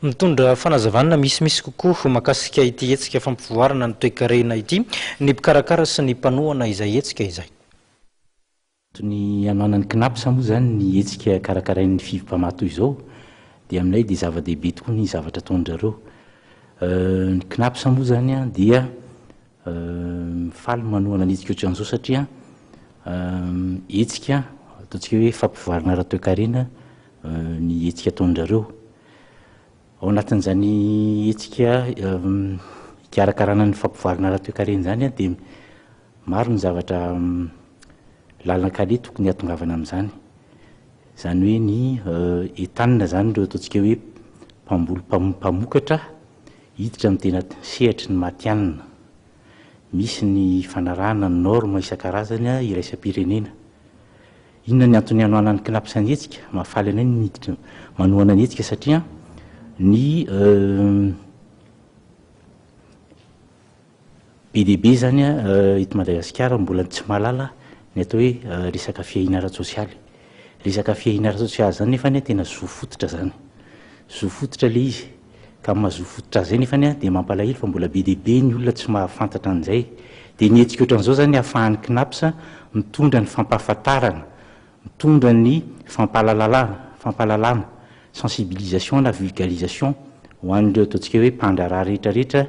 mitondra fanazavana misy kokoa makasika ity hetsika fampivoarana ny toe-karena ity ny mpikarakara sy ny mpanohana izay hetsika izay. Ny anoanan'ny knapsa moa zany ny hetsika karakarain'ny fivimpamato izao dia aminay dia zava-dehibe tokoa ny zavatra ataon'zareo. Ny knapsa moa zany a dia mifaly manohana ny hetsika ohatran'izao satria hetsika ataontsika hoe fampivoarana raha toe-karena ny hetsika ataon'zareo. Ao anatin'izany hetsika ikarakarana ny fampivoarana raha toe-karena zany a dia maro ny zavatra lalan-kale tokony hatongavana amin'izany. Zany hoe ny etanina zany reo ataontsika hoe mpamokatra hiditra amin'ny tena sehatra ny matianina. Misy ny fanarahana ny norme isan-karazany iraisam-pirenena. Inona ny antony hanoanan'ny knapsa ny hetsika? Mahafaly anay ny hiditra manohana ny hetsika satria ny be dia be zany eto Madagasikara mbola tsy mahalala ny atao hoe resaka fiahiana ara-tsosialy. Resaka fiahiana ara-tsosialy zany nefa tena zo fototra zany. Zo fototra le izy ka mahazo fototra zay nefa dia mampalahelo fa mbola be dia be ny olona tsy mahafantatra an'izay. Dia ny hetsika ohatran'izao zany ahafahan'ny knapsa mitondra ny fampahafantarana, mitondra ny fampahalalana, sensibilisation na vulgarisation ho an'ireo ataontsika hoe mpandraraha rehetrarehetra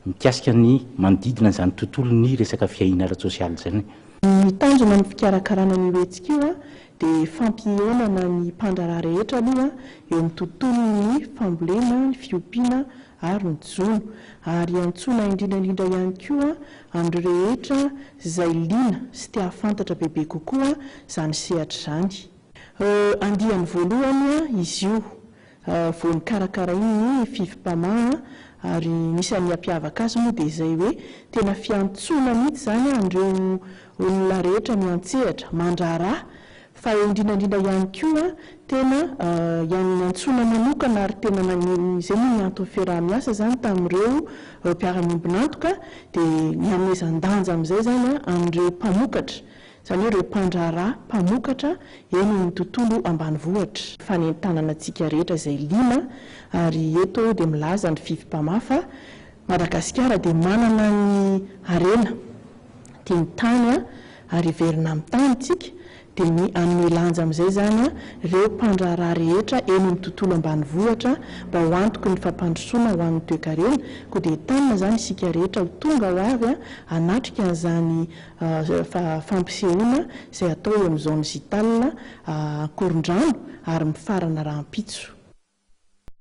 mikasika ny manodidina izany tontolo ny resaka fiahiana ara-tsosialy zany. Ny tanjona ny fikarakarana ny hetsika io dia fampionana ny mpandraraha rehetra aloha eo amin'ny tontolon'ny fambolena, ny fiompiana ary ny jono, ary antsoina indrindrandrindra ihany koa amin'ireo rehetra izay liana sy tia hafantatra bebe kokoa zany sehatra zany. Andiany voalohany izy io vao nikarakara iny fivimpamaha ary misy ny hampiavaka azy moa dia izay hoe tena fiantsoana mihitsy zany amin'ireo olona rehetra miantsehatra mandraraha, fa indrindrandrindra ihany koa tena ihany antsoina manokana ary tena izay moa ny antony fiaraha-miasa zany tamin'ireo mpiara-miombonantoka dia ny hanomezan-danja amin'izay zany amin'ireo mpamokatra, izany hoe ireo mpandraraha mpamokatra eny ny tontolo ambanivohitra. Fanentanana antsika rehetra izay liana ary eto dia milaza ny fivimpamaha fa Madagasikara dia manana ny arena dia ny tany ary iverina amin'ny tany tsika dia ny anome lanja amin'izay zany ireo mpandraraha rehetra eny amin'ny tontolo ambanivohitra mba ho antoky ny fampandrosoana ho an'ny toe-karena. Koa dia tanina zany isika rehetra ho tonga ho avy hanatrika an'izany fampisehoana izay atao eo amin'ny zone zitale Korondrano ary mifarana rahampitso.